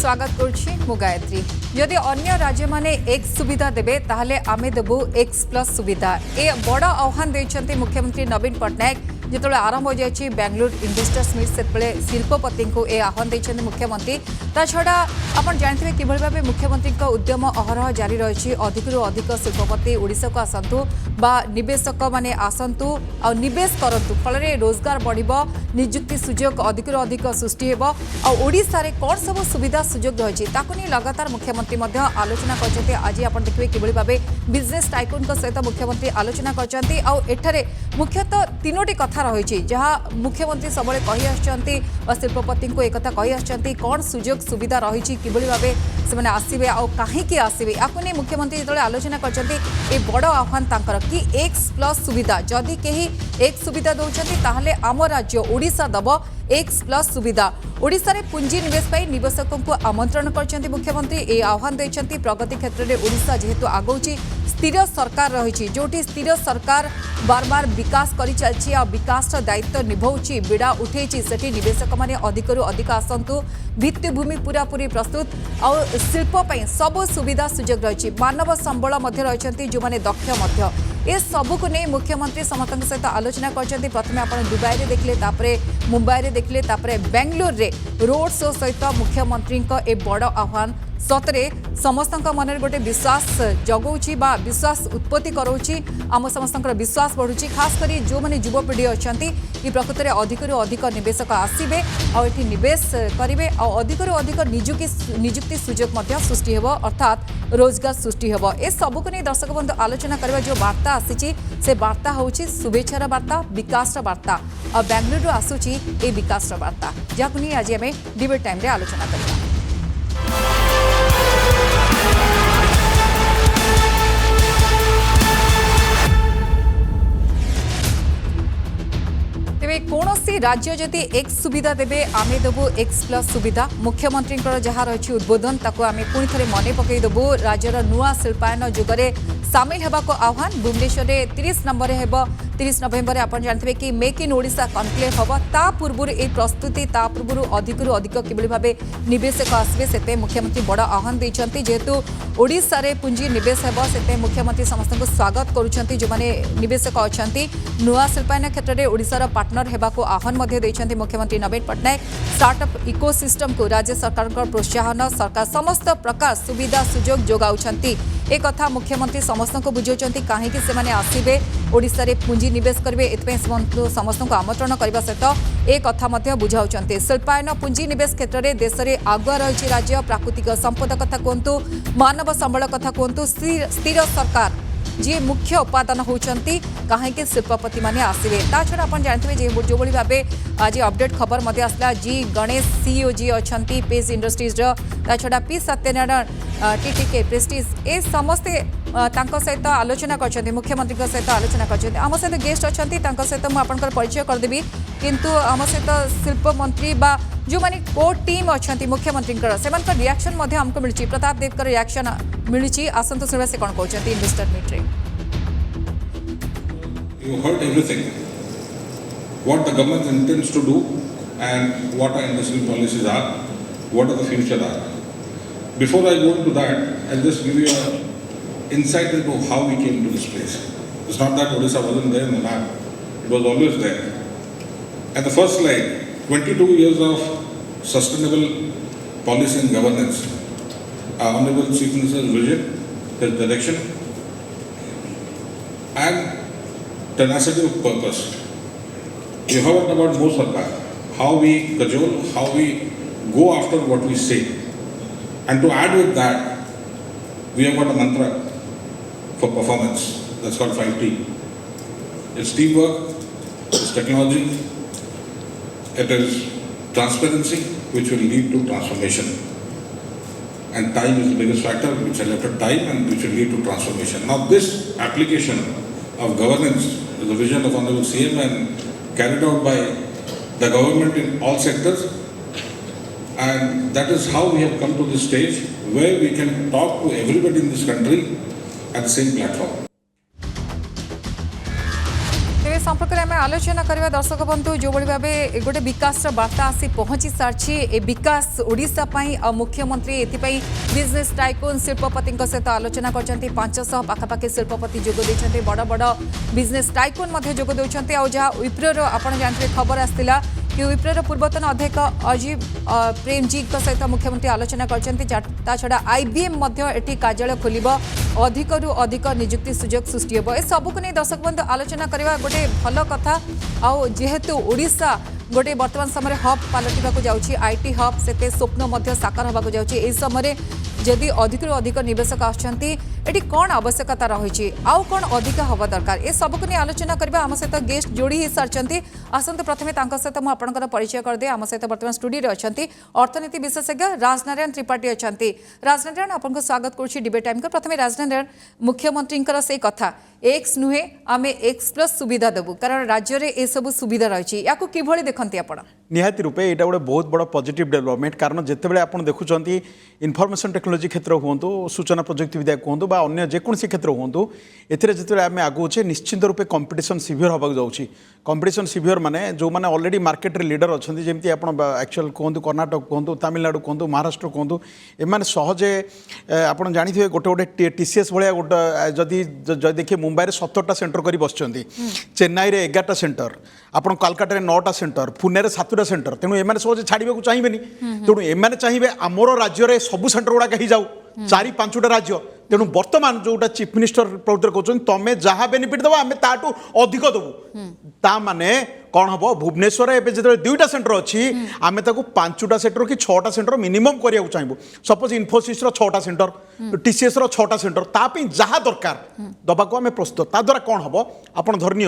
स्वागत करुछि गायत्री। यदि अन्य राज्य माने एक्स सुविधा देबे ताहले आमे देबु एक्स प्लस सुविधा। ए बड़ आह्वान देइछन्ति मुख्यमंत्री नवीन पट्टनायक जिते आरंभ हो जाए बेंगलुरु इन्वेस्टर्स मीट से शिल्पपति को यह आह्वान देते मुख्यमंत्री। ता छड़ा आप जानते हैं किभली भाव मुख्यमंत्री उद्यम अहरह जारी रही। अधिक अधिक शिल्पपति ओडिशा को आसतु बा निवेशक माने आसतु आ निवेश करतु फल रोजगार बढ़िबो, निजुक्ति सुजोग अधिक अधिक सृष्टि हेबो। आ ओडिशा रे कोन सब सुविधा सुजोग रही ताकू लगातार मुख्यमंत्री आलोचना करछन्ते। आज आप देखिए किभली भाव बिजनेस टाइकून सहित मुख्यमंत्री आलोचना करछन्ते। आ एठारे मुख्यतः तीनोटी कथा रही जहाँ मुख्यमंत्री सब कही आसुचंती शिल्पपति को एक कही आसुचंती कौन सुजोग सुविधा रही किभली भाव से आसवे आ कहीं आसवे आपको नहीं मुख्यमंत्री जो आलोचना करछन्ती ए बड़ आह्वान तांकर कि एक्स प्लस सुविधा जदि कहीं एक सुविधा दौरान ताहले आम राज्य ओडिशा दब एक्स प्लस सुविधा। ओडिशा रे पुंजी निवेश पर निवेशकों को आमंत्रण करछन्ती मुख्यमंत्री ए आह्वान देछन्ती। प्रगति क्षेत्र में ओडिशा जेहेतु आगौची स्थिर सरकार रही जोटी स्थिर सरकार बार बार विकास करी चलछि आ विकास दायित्व निभाउछि बिड़ा उठेछि सेठी निवेशक माने अधिकरु अधिक आसंतु। भित्तिभूमि पूरा पूरी प्रस्तुत और शिल्प पई सब सुविधा सुजोग रही। मानव संबल मध्य रहिछन्ती जो माने दक्ष मध्य ए सबू को नहीं मुख्यमंत्री समस्त सहित आलोचना करछन्ती। प्रथमे आपण दुबई रे देखले तापरे मुंबई रे देखले तापरे बेंगलुरु रे रोड शो सहित मुख्यमंत्री ए बड़ आह्वान सतरे समस्त मन में गोटे विश्वास जगाऊँगी बा विश्वास उत्पत्ति कराऊँगी आम समस्त विश्वास बढ़ुची। खास करी जो मैंने युवपीढ़ी अच्छा कि प्रकृत में अधिकरू अधिक निवेशक आसवे आठ निवेश करेंगे अधिकरू अधिक निजुक्ति सुजोग सृष्टि हो अर्थात रोजगार सृष्टि हो। ए सबको नहीं दर्शक बंधु आलोचना करवा जो वार्ता आसी से वार्ता हूँ शुभेच्छार वार्ता विकास वार्ता और बेंगलुरु आसूची ए विकास वार्ता जहाँ नहीं आज आम डिबेट टाइम रे आलोचना करवा। तेरे कौन सी राज्य जदि एक्स सुविधा देवे आमे देबू एक्स प्लस सुविधा। मुख्यमंत्री जहाँ रही उद्बोधन ताको आमे पुणी थे मन पकईदेबू। राज्यर नुआ शिल्पायन युगरे सामिल होगा आह्वान भुवनेश्वर में 30 नंबर हेब 30 नवेम्बर आप जानते कि मेक इन ओडिशा कनक्लेव हम ता पूर्व ए प्रस्तुति ता पूर्व अधिकरू अधिक किभली भाव निवेशक आसवे से मुख्यमंत्री बड़ आह्वान देते जेहेतु ओडिशा रे पुंजी निवेश हेब से मुख्यमंत्री समस्त को स्वागत करुँच जो मैंने निवेशक अच्छा नुआ शिल्पायन क्षेत्र में ओडिशार पार्टनर होगा आह्वान मुख्यमंत्री नवीन पट्टनायक। स्टार्टअप इकोसिस्टम को राज्य सरकार प्रोत्साहन सरकार समस्त प्रकार सुविधा सुजोग जोगाउछंती ए कथा मुख्यमंत्री समस्त को बुझाउछंती कहीं से आसवे ओडिशा रे पुंजी निवेश करेंगे एथपाई समस्त को आमंत्रण करने सहित ए कथा बुझाउछंती। शिल्पायन पुंजी निवेश क्षेत्र में देश में आगुआ रही राज्य प्राकृतिक संपद कथा कहतु मानव संबल कथा कहतु स्थिर सरकार जी मुख्य उपादान होती कहीं शिल्पपति मैंने आसवे। ता छड़ा आप जानते जो भाव आज अपडेट खबर आसला जी गणेश सीईओ जी अच्छा पेज इंडस्ट्रीज ता छड़ा पी सत्यनारायण टीटीके प्रेस्टीज ए समस्ते सहित आलोचना कर मुख्यमंत्री सहित आलोचना कर आम सहित गेस्ट अच्छा सहित मुझे परिचय करदेवी किंतु आम सहित शिल्प मंत्री बा जो मैंने को टीम अच्छा मुख्यमंत्री से रिएक्शन आमको मिली प्रताप देव रिएक्शन मिली आसतु शुणा से कौन कहते इन्वेस्टर मीट रे। You heard everything. What the government intends to do and what our industrial policies are, what are the future are. Before I go into that, I'll just give you an insight into how we came to this place. It's not that Odisha wasn't there in the map. It was always there. At the first slide, 22 years of sustainable policy and governance. Our Honorable Chief Minister's vision, his direction, and tenacity of purpose. You heard about Mo Sarkar, how we cajole, how we go after what we say. And to add with that, we have got a mantra for performance. That's called 5T. It's teamwork, it's technology, it is transparency, which will lead to transformation. And time is the biggest factor, which I left at time and which will lead to transformation. Now this application of governance is the vision of Honorable CM and carried out by the government in all sectors. And that is how we have come to this stage where we can talk to everybody in this country at the same platform. संपर्क में आम आलोचना करवा दर्शक बंधु जो भाव गोटे विकास बार्ता आसी पहुंची सारी ए विकास ओडिशा मुख्यमंत्री एपाई बिजनेस टाइकून शिल्पपति सहित आलोचना कर 500 पाखापाखि शिल्पपति जोगदे बड़ बड़ बिजनेस टाइकून जोगदे जहाँ विप्रोर आप जानते खबर आसाला कि विप्रोर पूर्वतन अध्यक्ष अजीब प्रेमजी सहित मुख्यमंत्री आलोचना कर छड़ा आईबीएम एटी कार्यालय खोल अधिकरू अधिक निजुक्ति सुजोग सृष्टि हे सबको नहीं दर्शक बंधु आलोचना करवा गोटे भल कथा आउ जेहेतु ओडिशा गोटे वर्तमान समय हब पलटिवाक जाउछि आईटी हब सेते स्वप्न साकार होबाक जाउछि एई समय जदि अधिकरू अधिक निवेशक आछंती एटी कौन आवश्यकता रही आउ कौन अधिक हवा दरकार ए सबको नहीं आलोचना करबा आम सहित गेस्ट जोड़ी ही सारचंती आसंतु प्रथमे तांका सहित मु आपनकर परिचय कर दे आम सहित वर्तमान स्टूडियो रे अछंती अर्थनीति विशेषज्ञ राजनारायण त्रिपाठी अछंती राजनारायण आपनको स्वागत करूछि डिबेट टाइम को प्रथमे राजनारायण मुख्यमंत्रींकर से कथा एक्स नुहे आमे एक्स प्लस सुविधा देबु कारण राज्य रे ए सब सुविधा रही याकू किभଳି देखंती आपण निहाती रूपे यहाँ गोटे बहुत बड़ पॉजिटिव डेवलपमेंट कारण जितेबाला आप देखुं इनफॉरमेशन टेक्नोलॉजी क्षेत्र हूँ सूचना प्रजुक्तिविद्या कहूँ अन्य जेकोसी क्षेत्र हूँ एते आम आगुचे निश्चित रूपे कंपटीशन सिवियर होगा जाऊँगी कंपटीशन सिवियर माने जो मैंने ऑलरेडी मार्केट रे लीडर अच्छा जमी आप एक्चुअल कहूँ कर्णाटक कहूँ तमिलनाडु कहूँ महाराष्ट्र कहूँ एम सहजे आप जानी गोटे गोटे टीसीएस भाया गोटे जदि देखिए मुंबई में 17टा सेंटर कर बस चेन्नई में 11टा सेंटर आप कलकाता 9टा सेंटर पुणे में 7टा सेंटर तेणु एम सहजे छाड़क चाहिए तेणु एम चाहिए आमर राज्य में सबू सेंटर गुड़ाक हो जाऊ 4-5टा राज्य तेणु बर्तमान जोटा चीफ मिनिस्टर प्रवृत्ति कहते तुम्हें जहाँ बेनिफिट दबा आम ताठू अधिक देवु ता माने कौन हम भुवनेश्वर एवं जो 2टा सेंटर अच्छी आम 5टा सेंटर कि 6टा सेंटर मिनिमम करने चाहिए सपोज इनफोसिस 6टा सेंटर टीसीएस 6टा सेंटर तापी जहाँ दरकार दबा को आम प्रस्तुत ता द्वारा कौन हम आप धरनी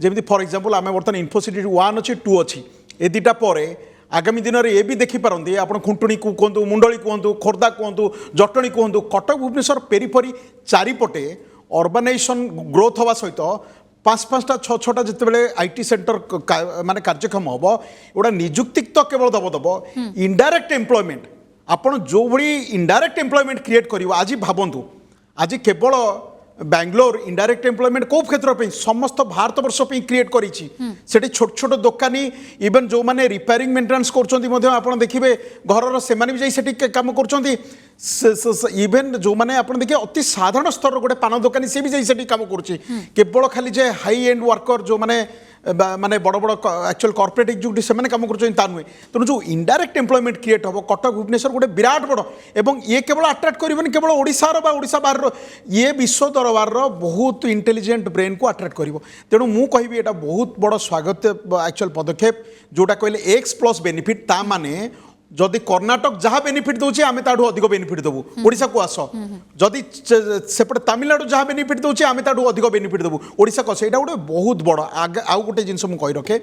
जमी फॉर एग्जांपल आम बर्तमान इनफोसिटी 1 अच्छी 2 अच्छी ए 2टा पर आगामी दिन में ये भी देखिपारती आप खुंटुणी को कहतु मुंडली कहतु खोर्धा कहतु जटणी कहतु कटक भुवनेश्वर पेरीफेरी चारिपटे अर्बानाइजेशन ग्रोथ हवा सहित 5-5टा 6-6टा जितेबाला आईटी सेंटर माने कार्यक्षम हम गोटा निजुक्ति तो केवल दब इनडायरेक्ट एम्प्लॉयमेंट आपड़ जो भाई इनडायरेक्ट एम्प्लॉयमेंट क्रिएट कर आज भावतु आज केवल बैंगलोर इनडायरेक्ट एम्प्लॉयमेंट कौ क्षेत्र पे समस्त भारत वर्ष पे क्रिएट करिछि सेठी छोट छोट दुकानी इवन जो माने रिपेयरिंग मेंटेनेंस करछन्ती आपण देखिबे घरर से माने भी जाई सेठी काम करछन्ती इवन जो माने आपण देखिए अति साधारण स्तर गोटे पान दुकानी से भी जाई सेठी काम करछि केवल खाली जे हाई एंड वर्कर जो माने माने बड़ बड़ एक्चुअल कॉर्पोरेट एग्जीक्यूटिव से काम कर नुहे तेणु जो इनडायरेक्ट एम्प्लॉयमेंट क्रिएट हम कटक भुवनेश्वर गोटे विराट बड़ एवं ये केवल अट्राक्ट करबनी केवल ओडिशार बा ओडिशा बाहर ये विश्व दरबार बहुत इंटेलिजेंट ब्रेन को अट्राक्ट कर तेणु मु कहबी एटा बहुत बड़ स्वागत एक्चुअल पदक्षेप जोटा कहले एक्स प्लस बेनिफिट ता माने जदि कर्णाटक जहाँ बेनिफिट दूसरे आम ताठू अधिक बेनिफिट देवु ओडिशा को आस जदि सेपटे तमिलनाडु जहाँ बेनिफिट दूसरे आम ताठू अधिक बेनिफिट देवु ओडिशा को आस यहाँ गोटे बहुत बड़ आउ गोटे जिनस मुझे कही रखे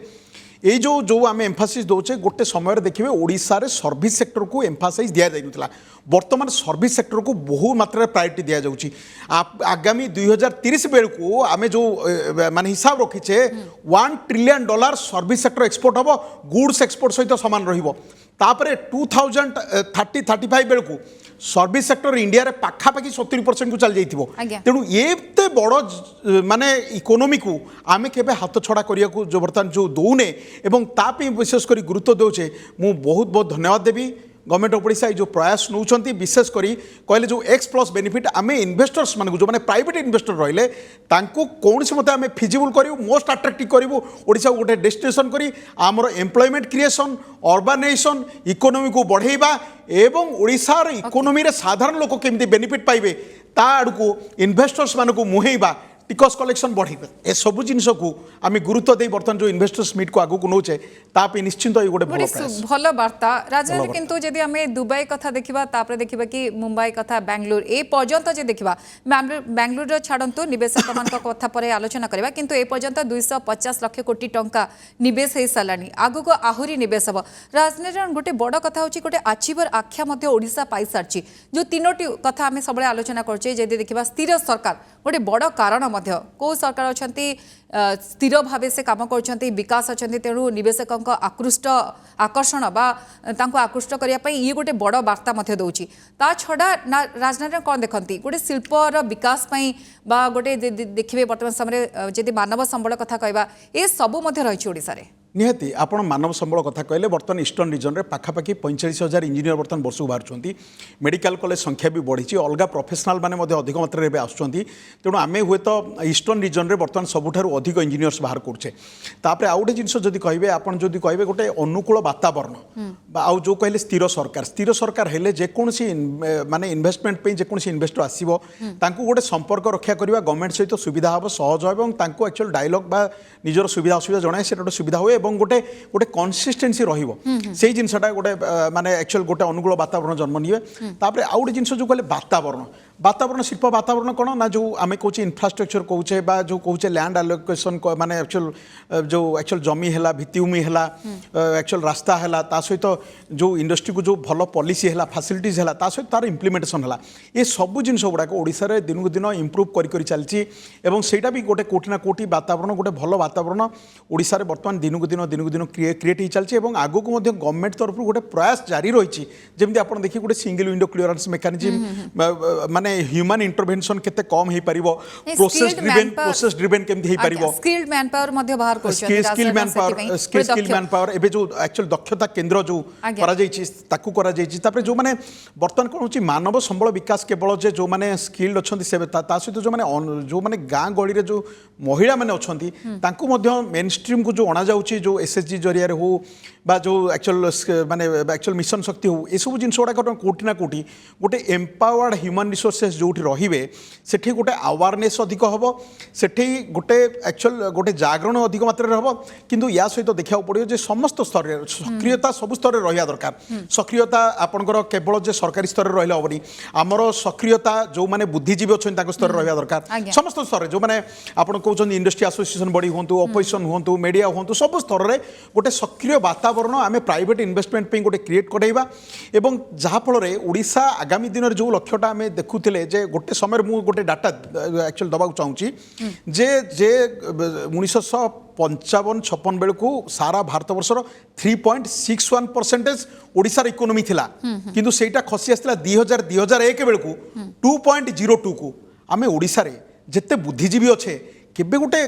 ये जो आम एम्फासिस दौचे गोटे समय देखिए ओडिशा रे सर्विस सेक्टर को एम्फासाइज दि जाइनथिला वर्तमान सर्विस सेक्टर को बहु मात्रा प्रायोरिटी दि जाउची आगामी 2030 बेलू आम जो माने हिसाब रखीचे $1 ट्रिलियन सर्विस सेक्टर एक्सपोर्ट हम गुड्स एक्सपोर्ट सहित सामान रहिबो तापरे 2030-35 बेलू सर्विस सेक्टर इंडिया रे पाखापाखि 70% को चल जाइथिबो तेणु ये बड़ माने इकोनोमी को आमे केबे हाथ छड़ा करिया को जो बर्तमान जो दौने एवं तापी विशेष कर गुरुत्व देउछे मु बहुत बहुत धन्यवाद देवी गवर्नमेंट ऑफ ओडिशा जो प्रयास नौकरी विशेष करी कहले जो एक्स प्लस बेनिफिट आम इन्वेस्टर्स मान जो मैंने प्राइवेट इन्वेस्टर रहिले तांको कौन से मत आम फिजिबल करूँ मोस्ट अट्राक्टिव करूँ ओडिशा गोटे डेस्टिनेशन करी आमर एम्प्लॉयमेंट क्रिएशन अर्बानाइजेशन इकोनोमी को बढ़ेबा एवं ओडिशार इकोनोमी रे साधारण लोक केमती बेनिफिट पाइबे ता आड़को इन्वेस्टर्स मान को मुहेबा टिकस कलेक्शन बढ़े ए सब जिनस को आम गुरुत्व दे बर्तमान जो इन्वेस्टर्स मीट को आगू नौचे तापी निश्चिंत ये गोटे भल वार्ता राजनीति किंतु जदि आम दुबई कथा देखा तापर देखा कि मुंबई कथा बेंगलुरु ए पर्यंत जे देखा बेंगलुरु छाड़ू निवेशक मान कथा पर आलोचना करवा किंतु ए पर्यंत 250 लाख कोटी टंका निवेश हो सारानी आगु को आहरी निवेश हम राजनीति गोटे बड़ कथा हूँ गोटे आचिवर आख्या ओडिशा पाई सारी जो 3टी कथा आम सब आलोचना करछे जदि देखा स्थिर सरकार गोटे बड़ कारण को सरकार अछंती स्थिर भाव से काम कर विकास अच्छा तेणु निवेशकों आकर्षण बा आकृष्ट करने ये गोटे बड़ वार्ता दौर ता छड़ा राजनीति कौन देखती गोटे शिल्पर विकास बा गोटे देखिए बर्तमान समय जदि मानव संबल कथा कहवा ये सबू रही ओडिशा रे निहाती आपण मानव संबल कथा कहले बर्तमान ईस्टर्न रिजन रे पाखापाखि 45,000 इंजीनियर बर्तमान वर्ष बाहर मेडिकल कॉलेज संख्या भी बढ़ी अलग प्रोफेशनल माने अधिक मात्रा में आसुँच तेणु आम हुए तो ईस्टर्न रिजन रे बर्तमान सबुठारु अधिक इंजीनियर्स बाहर करुचे तापर आउ गोटे जिनस जदि कहे आपन जदि कहे गोटे अनुकूल वातावरण आउ जो कहले स्थिर सरकार हेले जेकोसी माने इन्वेस्टमेंट पे जेकोसी इन्वेस्टर आसीबो तांकु गोटे संपर्क रक्षा करबा गवर्नमेंट सहित सुविधा हम सहज एवं तांकु एक्चुअल डायलॉग बा निजर सुविधा असुविधा जणाए से गोटे सुविधा हुए এবং गोटे गोटे कन्सिस्टेन्सी रहिबो सेही जिनसटा गोटे माने एक्चुअल गोटे अनुकूल वातावरण जन्म निए तापर आउ गोटे जिनस जो कहले वातावरण शिल्प वातावरण कौन ना जो आम कहे इनफ्रास्ट्रक्चर कौचे बा जो कौचे लैंड आलोकेशन माने एक्चुअल जो एक्चुअल जमी है भित्तिभूमि है एक्चुअल रास्ता है सहित जो इंडस्ट्री को जो भल पॉलिसी है फैसिलिटीज है सहित तार इम्प्लीमेंटेशन है ये सब जिन गुड़ाक ओडिशा दिन को दिन इम्प्रूव कर चलती सेटा भी गोटे कोटी ना कोटी वातावरण गोटे भल वातावरण ओडिशा बर्तमान दिन को दिन क्रिएट हो चलती आगू को गवर्नमेंट तरफ गोटे प्रयास जारी रही जमी आप देखिए गोटे सिंगल विंडो क्लियरेंस मेकानिज्म माने ह्यूमन इंटरवेंशन केते कम हे परिबो प्रोसेस ड्रिवेन केमथि हे परिबो स्किल्ड मैन पावर मध्ये बाहर करछन स्किल मैन पावर एबे जो एक्चुअल दक्षता केंद्र जो करा जायछि ताकू करा जायछि तापर जो माने बर्तमान कोन होछि मानव संबल विकास केवल जे जो माने स्किल्ड अछंती से ता सहित जो माने गां गळी रे जो महिला माने अछंती तांकू मध्ये मेन स्ट्रीम को जो अणा जाउछि जो एसएसजी जरिया रे हो बा जो एक्चुअल माने एक्चुअल मिशन शक्ति हो ए सब जिनस गुडा कोटी ना कोटी गोटे एम्पावर्ड ह्यूमन रिसोर्सेस जो रहिबे सेठी गोटे अवेयरनेस अधिक हबो सेठी गोटे एक्चुअल गोटे जागरण अधिक मात्रा हबो किंतु या सहित देखा पड़ो जे समस्त स्तर रे सक्रियता सब स्तर रे रहिया दरकार सक्रियता आपनकर केवल जे सरकारी स्तर रे रहले हबनी हमरो सक्रियता जो माने बुद्धिजीवी अछन ताको स्तर रे रहिया दरकार समस्त स्तर रे जो माने आपन कहउछन इंडस्ट्री एसोसिएशन बडी होंतु ऑपोजिशन होंतु मीडिया होंतु सब स्तर रे गोटे सक्रिय वातावरण आमे प्राइवेट इन्वेस्टमेंट पे गोटे क्रिएट करैबा एवं जहा फल रे ओडिशा आगामी दिन जो लक्ष्यटा आमे देखुथिले जे गोटे समय मु गोटे डाटा एक्चुअल दबाक चाहूँगी जे 1955-56 बेलू सारा भारत वर्षर 3.61% ओडिशार इकोनोमी थिला किंतु सेटा खसी आसला 2001 बेलू 2.02 को आमे ओडिशा रे जेते बुद्धिजीवी अच्छे केबे गोटे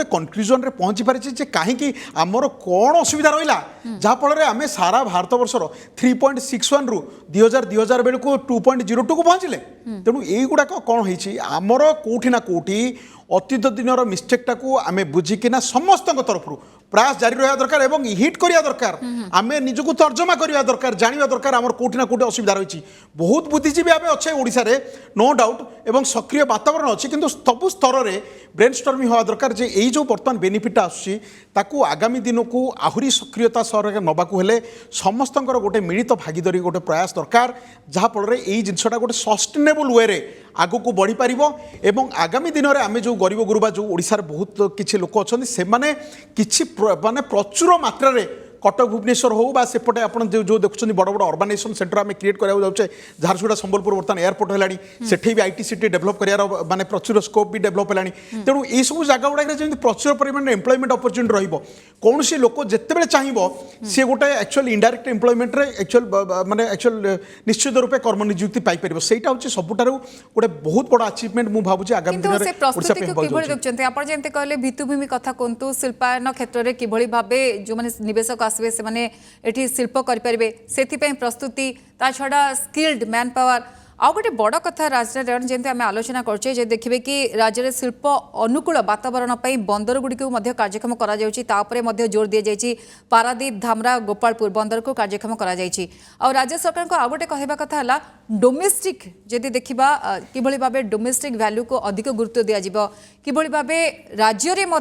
कनक्लूजन रे पहुंची पारिछि जे काहेकि आमर कौन असुविधा रहिला जहा फल रे आमे सारा भारत वर्षर 3.61 रु 2000 बेलू 2.02 को पहुँचले तेणु यही गुड़ाक कौन होइछि आमर कोठी ना कोठी अतीत दिनर मिस्टेकटा को आमे बुझिकिना समस्त तरफ प्रयास जारी रहा दरकार एवं हिट करिया दरकार आमे निजको तर्जमा करिया दरकार जानिया दरकार आमर कोठी ना कोठी असुविधा रही बहुत बुद्धिजीवी आमे अच्छे ओडिशा रे नो डाउट एवं सक्रिय वातावरण अच्छे किंतु सब स्तर रे ब्रेनस्टॉर्मिंग होवा दरकार जे एई जो वर्तमान बेनिफिट आसुची ताकू आगामी दिन को आहुरी सक्रियता सर नबाकू हेले समस्तंकर गोटे मिलित भागीदारी गोटे प्रयास दरकार जहा फल रे एई जिनसटा गोटे सस्टेनेबल वे रे आगु को बढ़ी पारिबो एवं आगामी दिन रे आमे जो गरीब गुरुबा जो ओडिशा रे बहुत किछि लोक अछन्ति से माने किछि माने प्रचुर मात्रा रे कटक भुवनेश्वर हो बा सेपटे आप जो देखुं बड़ बड़ अर्बानाइजेशन सेंटर आम क्रिएट करा जाऊे झारसुगुड़ा संबलपुर बर्तमान एयरपोर्ट है सेठी भी आईटी सिटी डेभलप करार माने प्रचुर स्कोप भी डेभलप है तेणु ये सब जगह गुड़ाक जमी प्रचुर परिमाण एम्प्लॉयमेंट अपॉर्चुनिटी रहिबो कौन सी लोक जितेबाला चाहिए सी गोटे एक्चुअल इनडायरेक्ट एम्प्लॉयमेंट रे एक्चुअल माने एक्चुअल निश्चित रूपे कर्म नियुक्ति पाई परिबो सेटा होची सबुठारु गोटे बहुत बड़ा अचीवमेंट मु भाबुची आगामी दिन रे प्रस्तुति को किभଳି देखचंती आपण जेंते कहले भित्तिभूमि कथा कोंतु शिल्पायन क्षेत्र रे किभଳି भाबे जो माने निवेशक आसबे से माने एठी शिल्प करि परिबे सेति पे प्रस्तुति ता छडा स्किल्ड मैन पावर आउ गोटे बड़ कथा राजनीति जमी आम आलोचना करछे जे देखिबे कि राज्य में शिल्प अनुकूल वातावरण पर बंदर गुड़िक कार्यक्रम करा जोर दि जाइए पारादीप धामरा गोपालपुर बंदर को कार्यक्रम करा आ राज्य सरकार को आउ गोटे कहवा कथा है डोमेस्टिक जदि देखा किभଳି भाबे डोमेस्टिक वैल्यू को अधिक गुरुत्व दिज्व किभଳି भाबे राज्य में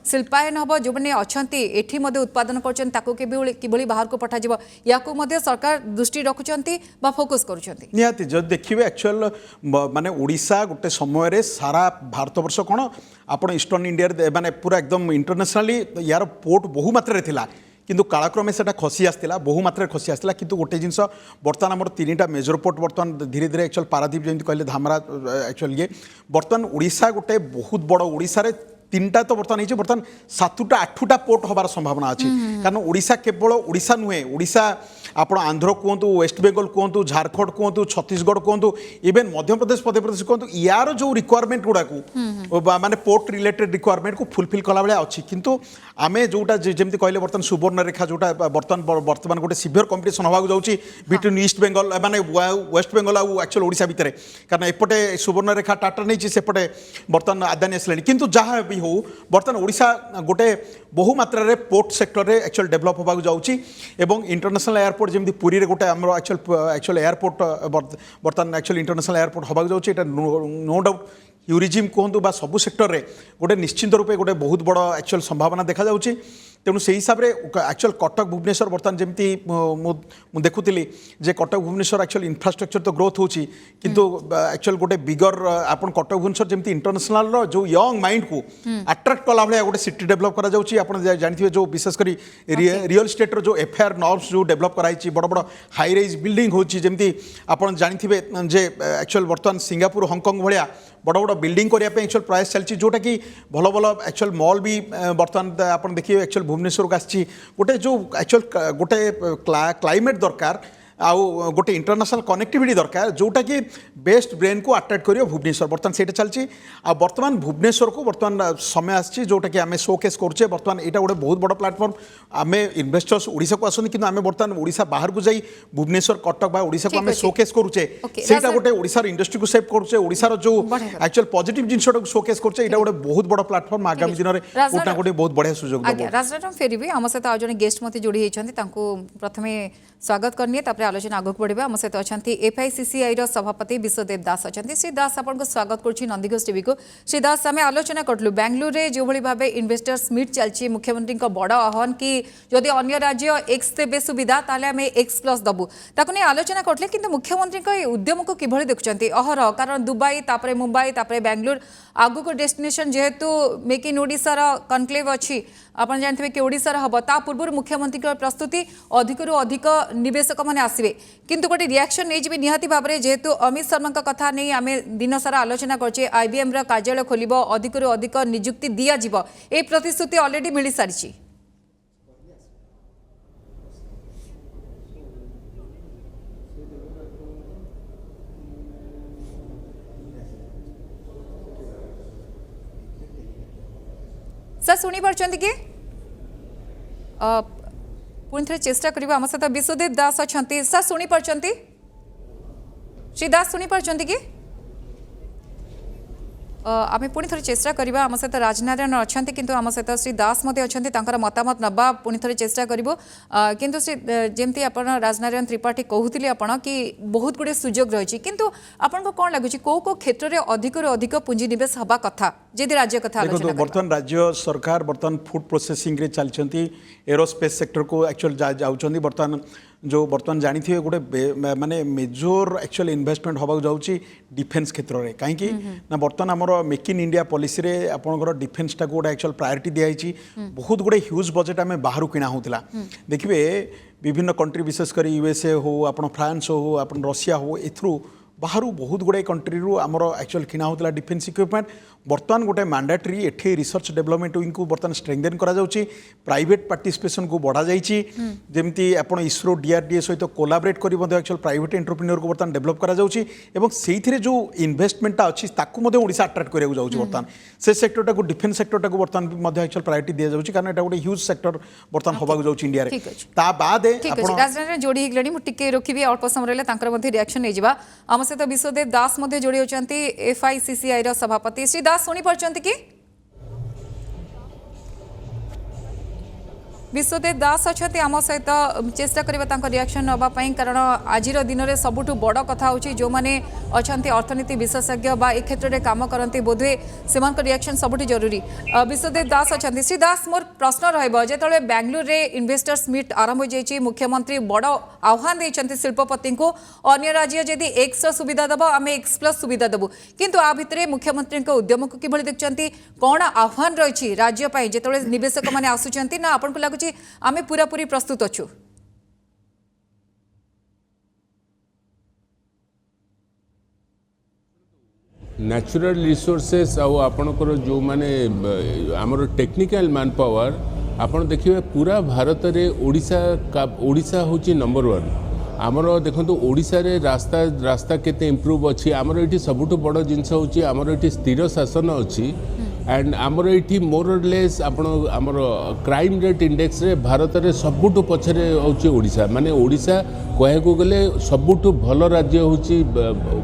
शिल्पायन हम जो मैंने अच्छा एठी उत्पादन कर बाहर को पठाଯିव या सरकार दृष्टि रखुंट फोकस कर देखिए एक्चुअल माने ओडिशा गोटे समय रे सारा भारत वर्ष कौन आप ईस्टर्न इंडिया माने पूरा एकदम इंटरनेशनली यार पोर्ट बहु मात्रा थिला किंतु कालक्रमे से खसी आसला बहु मात्रा खसी आसला किंतु गोटे जिनस बर्तमान आम 3टा मेजर पोर्ट बर्तमान धीरे धीरे एक्चुअल पारादीप जमी कहले धामरा एक्चुअल ये बर्तमान ओडिशा गोटे बहुत बड़ ओडिशा 3टा तो बर्तमान है बर्तमान 7टा 8टा पोर्ट हबार संभावना अच्छी कारण ओडिशा केवल ओडिशा नुहे ओडिशा आपण आंध्र कहतु वेस्ट बेंगल कहतु झारखंड कहतु छत्तीसगढ़ कहतु इवेन मध्यप्रदेश मध्यप्रदेश कहतु यार जो रिक्वायरमेंट गुड़ा माने पोर्ट रिलेटेड रिक्वायरमेंट को फुलफिल कला भाया अच्छी किंतु आमे जोटा जमी कहले बर्तमान सुवर्ण रेखा जोटा बर्तमान गोटे सिवियर कंपिटिशन होगा जाऊँगी बिटवीन ईस्ट बेंगल माने वेस्ट बेंगल आउ एक्चुअल ओडिशा भितर कारण एपटे सुवर्ण रेखा टाटा नहीं सेपटे बर्तमान आदानी आसले किंतु जहाँ भी हो बर्तमान ओडिशा गोटे बहु मात्रा रे पोर्ट सेक्टर रे एक्चुअल डेवलप होगा जाऊँगी एवं इंटरनेशनल एयरपोर्ट जमी पुरी रे गोटे आम एक्चुअल एयरपोर्ट बर्तमान एक्चुअल इंटरनेशनल एयरपोर्ट होगा जाऊँगी नो डाउट टूरिज्म कहतु बा सबू सेक्टर रे गोटे निश्चिंत रूपे गोटे बहुत बड़ एक्चुअल संभावना देखा जाउची तेणु से हिसाब से एक्चुअल कटक भुवनेश्वर बर्तमान जमी मुझे देखुली जे कटक भुवनेश्वर एक्चुअल इंफ्रास्ट्रक्चर तो ग्रोथ होची किंतु एक्चुअल गोटे बिगर आपन कटक भुवनेश्वर जमी इंटरनेशनल रो जो यंग माइंड को अट्राक्ट कला भाया गोटे सिटी डेवलप करा जाउची आपन जानथिबे जो विशेषकर रियल एस्टेट रो जो एफआईआर नॉर्म्स जो डेवलप कराई बड़ बड़ हाई राइज बिल्डिंग होची जमी आपन जानथिबे जे एक्चुअल बर्तमान सिंगापुर हांगकांग भलिया बड़ बड़ बिल्डिंग करने एक्चुअल प्रयास चलती जोटा कि भल भल एक्चुअल मॉल भी बर्तमान आप देखिए एक्चुअल भुवनेश्वर को आसी गोटे जो एक्चुअल गोटे क्लाइमेट दरकार आउ गोटे इंटरनेशनल कनेक्टिविटी दरकार जोटा कि बेस्ट ब्रेन को अट्रैक्ट करियो भुवनेश्वर बर्तमान से चलती आ बर्तमान भुवनेश्वर को बर्तमान समय आसी जोटा कि आम शोकेस करुचे बर्तमान यहाँ गोटे बहुत बड़ प्लाटफर्म आम इन्वेस्टर्स ओडिशा को आसती कि आम बर्तमान ओडिशा बाहर को जाई भुवनेश्वर कटक बा ओडिशा को आम शोकेस करुचे सेटा गोटे ओडिशार इंडस्ट्री को सेव करुचे ओडिशार जो एक्चुअल पॉजिटिव जिनसटा को शोकेस करुचे यहाँ गोटे बहुत बड़ प्लाटफर्म आगामी दिन में गोटा गोटे बहुत बढ़िया सुजोग राजनाथ फेरबे आम सहित आज जन गेस्ट मत जोड़ी होती प्रथमे स्वागत करनी आलोचना आगक बढ़ा आम सहित अच्छा एफआईसीसीआई सभापति विश्वदेव दास अच्छा श्री दास आपको स्वागत करुच्ची नंदीघोष टीवी को श्री दास आम आलोचना करूँ बेंगलुरु में जो भाव इन्वेस्टर्स मीट चलती मुख्यमंत्री बड़ आह्वान कि जदि अन्य राज्य एक्स देवे सुविधा ताले आम एक्स प्लस दबू ताकू नहीं आलोचना करते कि मुख्यमंत्री उद्यम को किभली देखुं अहरह कारण दुबई तापर मुंबई तापर बेंगलुरु आगक डेस्टिनेशन जेहेतु मेक इन ओडिशार कनक्लेव अच्छी आप जानते कि ओडिशार हम ता पूर्व मुख्यमंत्री प्रस्तुति अधिक अधिक निवेशक मैंने आसवे किंतु गोटे रिएक्शन नहीं जी निहाती भाव में जेहेतु अमित शर्मा कथा नहीं आम दिन सारा आलोचना करछे आईबीएम रा कार्यालय खोलिब अधिक अधिक नियुक्ति दिया जिवो ए प्रतिश्रुति ऑलरेडी मिल सारी सर शुणी पार्टी कि पुणी थे चेष्टा करिबा आम सहित विश्वदेव दास अच्छा सर शुणी पार्टी श्री दास शुणी पार्टी कि आम पुणी थे चेष्टा करिबा आम सहित राजनारायण अच्छा किंतु आम सहित श्री दास अच्छा मतामत नवा पुणी थे चेष्टा करिबो किंतु श्री जेमती आपण राजनारायण त्रिपाठी कहूतिले आपण कि बहुत गुडे सुजोग रही किंतु आपन कौन लगुच को क्षेत्र में अधिक अधिक पुंजी निवेश हवा कथा जदि राज्य कथा देखो बर्तमान राज्य सरकार बर्तमान फूड प्रोसेसिंग रे चलती एरोस्पेस सेक्टर को एक्चुअल जाउछंती बर्तमान जो बर्तमान जानी थे गोटे माने मेजर एक्चुअल इन्वेस्टमेंट होगा जाऊँगी डिफेन्स क्षेत्र में कहीं ना बर्तमान आमर मेक इन इंडिया पॉलिसी रे आपंकर डिफेन्सटा को गोटे एक्चुअल प्रायोरिटी दिखाई बहुत गुड़े ह्यूज बजेट आम बाहर किना होता देखिए विभिन्न कंट्री विशेषकर यूएसए हो आप फ्रांस हो आप रशिया हो एथरू बाहर बहुत गुड़ाए कंट्री आमर एक्चुअल किना होता डिफेन्स इक्विपमेंट बर्तमान गोटे मैंडेटरी एठी रिसर्च डेवलपमेंट विंग को बर्तमान स्ट्रेंथेन करा जाउची प्राइवेट पार्टिसिपेशन को बढ़ा जाइए जमती आपण इसरो डीआरडीए सहित कोलाबरेट करी एक्चुअल प्राइवेट एंटरप्रेन्योर को बर्तमान डेवलप करा जाउची एवं सेइथिरे जो इन्वेस्टमेंटा अच्छी ताकू मध्ये ओडिशा अट्रैक्ट करिया जाउची बर्तमान से सेक्टरटा को डिफेन्स सेक्टरटा को बर्तमान मध्ये एक्चुअल प्रायोरिटी दिया जाउची कारण एटा गोटे ह्यूज सेक्टर बर्तमान होबाक जाउची इंडिया रे ता बाद आपण राजनारायण जोड़ी हिगलणी मु टिके रोकिबी अल्प समय रहले तांकर मध्ये रिएक्शन नै जिबा आम सहित विश्वदेव दास मध्ये जोड़ी होचंती एफआईसीसीआई रो सभापति श्री दास शुणी पार्टी कि विश्वदेव दास अच्छा आम सहित चेष्टा करवा रिएक्शन नापी कारण आज दिन में सबुठ बड़ कथा हूँ जो मैंने अच्छा अर्थनीति विशेषज्ञ बा ए क्षेत्र में कम करते बोधे से रिएक्शन सबुठ जरूरी विश्वदेव दास अच्छा श्री दास मोर प्रश्न रहा बेंगलुरु रे इन्वेस्टर्स मीट आरंभ हो जाए मुख्यमंत्री बड़ आह्वान देते शिल्पपति को अन्य राज्य जदि एक्स सुविधा दब आम एक्स प्लस सुविधा देवु किंतु आ भितर मुख्यमंत्री उद्यम को किभली देखते कौन आह्वान रही राज्य जो निवेशक मैंने आसुच्च ना आपको लगुच ଲାଗୁଛି ଆମେ ପୁରାପୁରି ପ୍ରସ୍ତୁତ ଅଛୁ? ନ୍ୟାଚୁରାଲ ରିସୋର୍सेस ଆଉ ଆପଣଙ୍କର ଯେଉଁମାନେ ଆମର ଟେକ୍ନିକାଲ ମ୍ୟାନ୍ ପାୱାର ଆପଣ ଦେଖିବେ ପୁରା ଭାରତରେ ଓଡ଼ିଶା ହେଉଛି ନମ୍ବର 1। ଆମର ଦେଖନ୍ତୁ ଓଡ଼ିଶାରେ ରାସ୍ତା କେତେ ଇମ୍ପ୍ରୁଭ୍ ଅଛି। ଆମର ଏଠି ସବୁଠୁ ବଡ଼ ଜିନିଷ ହେଉଛି ଆମର ଏଠି ସ୍ଥିର ଶାସନ ଅଛି एंड आमर ये मोरलेस आपण आमर क्राइम रेट इंडेक्स रे भारत में सबुठु पछरे होची ओडिशा माने ओडिशा कहू गले सबुठु भल राज्य होची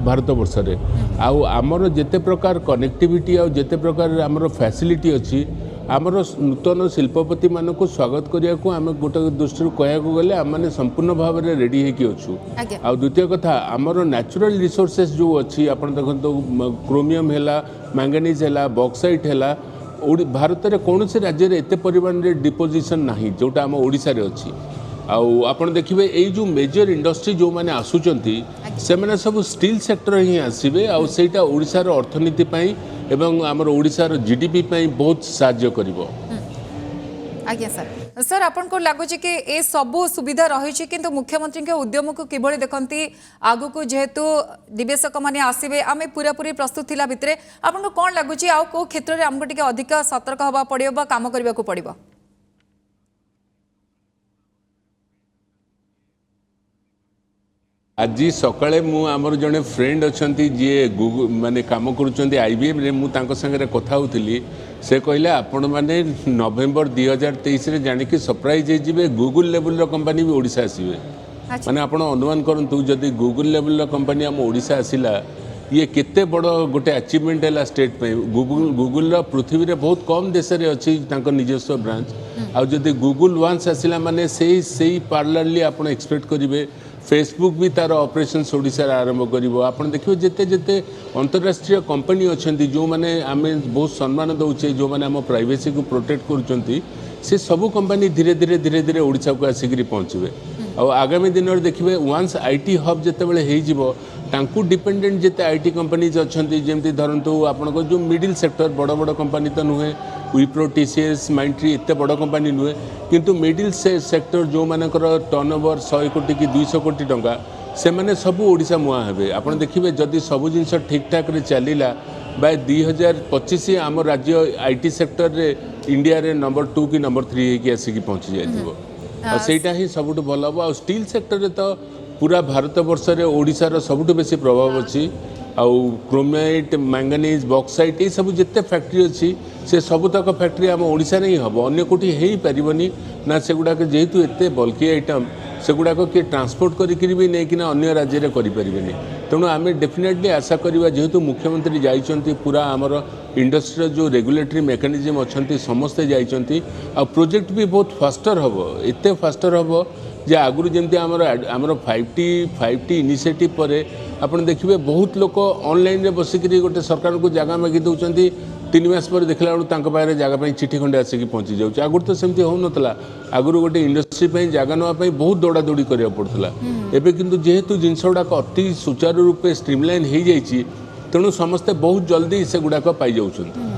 भारत वर्ष रे आउ आमर जेते प्रकार कनेक्टिविटी आ जेते प्रकार आमर फैसिलिटी अछि आमर नूतन शिल्पपति मान को स्वागत करिया को आम गोटे दृष्टि कहू गले आम मैंने संपूर्ण भाव में रेडी होकि अच्छु। आ द्वितीय कथा आमर नेचुरल रिसोर्सेस जो अच्छी आप देखो क्रोमियम है मैंगनीज है बॉक्साइट है भारत में कौन से राज्य में एत परिमाण में डिपोजिशन ना जोटा आम ओडिशा रे अच्छी आपण देखिए ये जो मेजर इंडस्ट्री जो मैंने आसुचंती से मैंने सब स्टील सेक्टर ही आसबे आईटा ओडिशार अर्थनीति पाई एवं आमर ओडिशार जीडीपी पाई बहुत साहाय्य करिवो। आज्ञा सर सर आपन को लागुची कि ए सबु सुविधा रही किंतु मुख्यमंत्री के उद्यम को किभଳି देखंती आगु को जेहेतु निवेशक माने आसीबे आमे पूरा पूरी प्रस्तुत थिला भितरे आपन को कोन लागुची आ को क्षेत्र रे हमको टिके अधिक सतर्क हवा पड़ियो बा काम करबा को पड़िबो? आज सकाळे मु आमर जने फ्रेंड अछंती जे गूगल माने काम करूचंती आईबीएम रे मु तांको संगे कथा होतिली से कहले आपण माने नवेम्बर 2023 रे जानि कि सरप्राइज हे जिवे गूगल लेवल रो कंपनी भी ओडिसा आसीबे माने आपण अनुमान करंतु जदी गूगल लेवल रो कंपनी हम ओडिसा आसिला ये केते बड़ गोटे अचीवमेंट है स्टेट पे गूगल पृथ्वी रे बहुत कम देश रे अछि तांको निजस्व ब्रांच आ जदी गूगल वंस आसिला माने सेही पार्लरली आपण एक्सपेक्ट करिवे फेसबुक भी तार ऑपरेशन ओडिशा आरंभ करिवो। आपण देखियो जेते जेते अंतरराष्ट्रीय कंपनी अछंती जो माने आमे बहुत सम्मान दउचे जो माने हम प्राइवेसी को प्रोटेक्ट करूचंती से सब कंपनी धीरे धीरे ओडिशा को आसिकरी पहुँचबे आ आगामी दिन में देखिए वंस आईटी हब जिते बड़े हो तांकू डिपेंडेंट जिते आईटी कंपनीज अच्छी जमी धरतु आपको जो मिडिल सेक्टर बड़ बड़ कंपनी तो नुहे विप्रो टीसीएस माइंट्री एत बड़ कंपनी नुहे किंतु मिडिल सेक्टर जो मानकर टर्नओवर 100 कोटी कि 200 कोटी टंका से माने सब ओडिशा मुआ हेबे। आपण देखिए जदि सब जिनस ठीक ठाक रे चलिला बाय 2025 आम राज्य आईटी सेक्टर रे इंडिया रे नंबर 2 कि नंबर 3 होगी आसिक पहुँची जाइए सेटा ही सबुठ भल हम। आ स्टील सेक्टर रे तो पूरा भारत वर्ष रे ओडिशार सबुठ बेसी प्रभाव अच्छी आउ क्रोमाइट मैंगनीज बॉक्साइट ये सब जिते फैक्ट्री अच्छी से सबुतक फैक्ट्री आम ओडिशा रे ही हम अन्य कोठी हो पारिबनी ना सेगुड़ाक जेहेतु एते बल्कि आइटम सेगुड़ाक किए ट्रांसपोर्ट करी भी नहीं कि अन्य राज्य में करें तेणु आम डेफिनेटली आशा करवा जेहेतु मुख्यमंत्री जाइछंती पूरा आमर इंडस्ट्री जो रेगुलेटरी मेकानिज्म अच्छा समस्ते जाइछंती आ प्रोजेक्ट भी बहुत फास्टर हम एत फास्टर हम जे आगुरी जमती आमर 5T इनिशिएटिव पर आपन देखिए बहुत लोग ऑनलाइन रे बसिकरी गोटे सरकार को जगह मागी दउछंती 3 मास पर देखला पाखे जगह चिठी खंडे आसिक पहुँची जाऊँ आगुरी तो सेमती हो नाला आगुरी गोटे इंडस्ट्री जगह नापी बहुत दौड़ा दौड़ी करा पड़ता एवं किंतु जेहेतु जिनस गुड़ाक अति सुचारू रूपे स्ट्रीमलाइन हो जाइए तेणु समस्ते बहुत जल्दी से गुड़ाक पाई जाउछंती।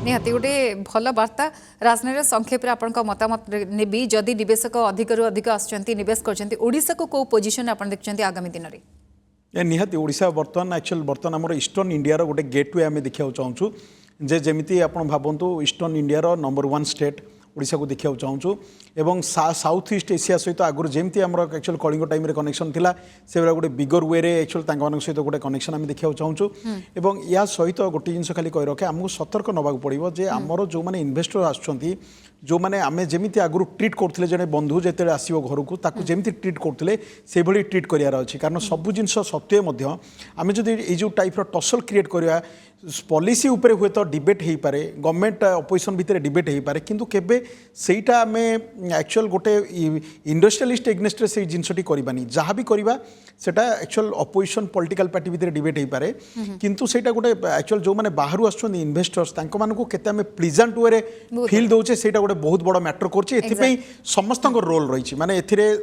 निहाती गोटे भल वार्ता राजनीति संक्षेप में आपन मतामत नेबी जदि निवेशक अधिक अधिक आसुचंती निवेश करचंती ओडिशा को को पोजीशन आपन देखचंती आगामी दिन रे निहाती ओडिशा बर्तमान एक्चुअल बर्तमान आम ईस्टर्न इंडिया रो गोटे गेटवे आम देखा चाहूँ जे जमीती आप भावतु ईस्टर्न इंडिया रो नंबर 1 स्टेट ओडिशा को देखा चाहूँ एवं साउथ ईस्ट एशिया सहित आगुरी जमी आम एक्चुअल कलिंग टाइम रे कनेक्शन थिला से गोटे बिगर वे रे एक्चुअल सहित गोटे कनेक्शन आम देखा चाहूँ एवं या सहित गोटे जिन खाली कही रखे आमको सतर्क नवाक पड़ो जे आमर जो मैंने इन्वेस्टर आसुँच जो मैंने आम जमी आगुरी ट्रीट करते जड़े बंधु जो आसो घर को जमी ट्रीट करते से भाई ट्रीट करार अच्छी कारण सबू जिन सत्वे आम जो ये टाइप टसल क्रिएट करवा पॉलिसी उपरे हुए तो डिबेट हो पारे गवर्नमेंट अपोजिशन भितर डिबेट हो पारे किंतु केबे सेटा आम एक्चुअल गोटे इंडस्ट्रियलिस्ट एग्नेस्ट से जिनसटी करवानी जहाँ भी करवा सेटा एक्चुअल अपोजिशन पॉलिटिकल पार्टी भितर डिबेट हो पारे किंतु सेटा गोटे एक्चुअल जो मैंने बाहर आसुछन इन्वेस्टर्स तांको मानको केते आम प्लीजेंट वे फील दौचे सेटा गोटे बहुत बड़ मैटर करछि एथिपई समस्त रोल रही माने एथिरे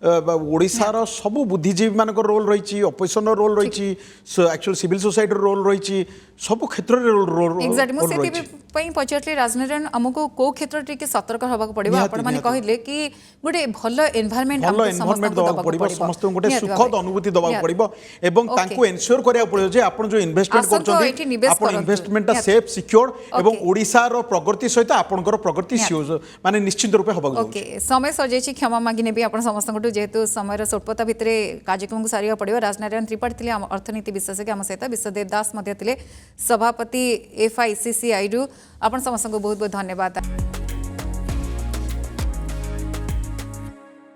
ओडिशार सबू बुद्धिजीवी मान रोल रही अपोजिशन रोल रही एक्चुअल सिविल सोसाइटी रोल रही सब क्षेत्र में रोल पचारे राजनारायण आमको को क्षेत्र टिके सतर्क होबाक पड़िबो निहाती, आपण माने निहाती। कहले कि गोटे भल एनवायरनमेंट भल एनवायरनमेंट दबाक पड़िबो समस्त गोटे सुखद अनुभूति दबाक पड़िबो एवं तांको एन्श्योर करिया पड़िबो जे आपण जो इन्वेस्टमेंट आसंतो एठी करछन्ती निवेश आपण करन्तु। इन्वेस्टमेंट निहाती। सेफ सिक्योर्ड एवं ओके। ओडिसा रो प्रगति सहित आपणकर प्रगति माने निश्चित रूपे होबाक ओके समय सजाई क्षमा मागी नेबी आपण समस्त जेहेतु समय स्वल्पता भितर कार्यक्रम को सारिया पड़िबो राजनारायण त्रिपाठी थिले अर्थनीति विशेषज्ञ आम सहित विश्वदेव दास मध्य थिले सभापति FICCI रु आपण समस्त को बहुत बहुत धन्यवाद।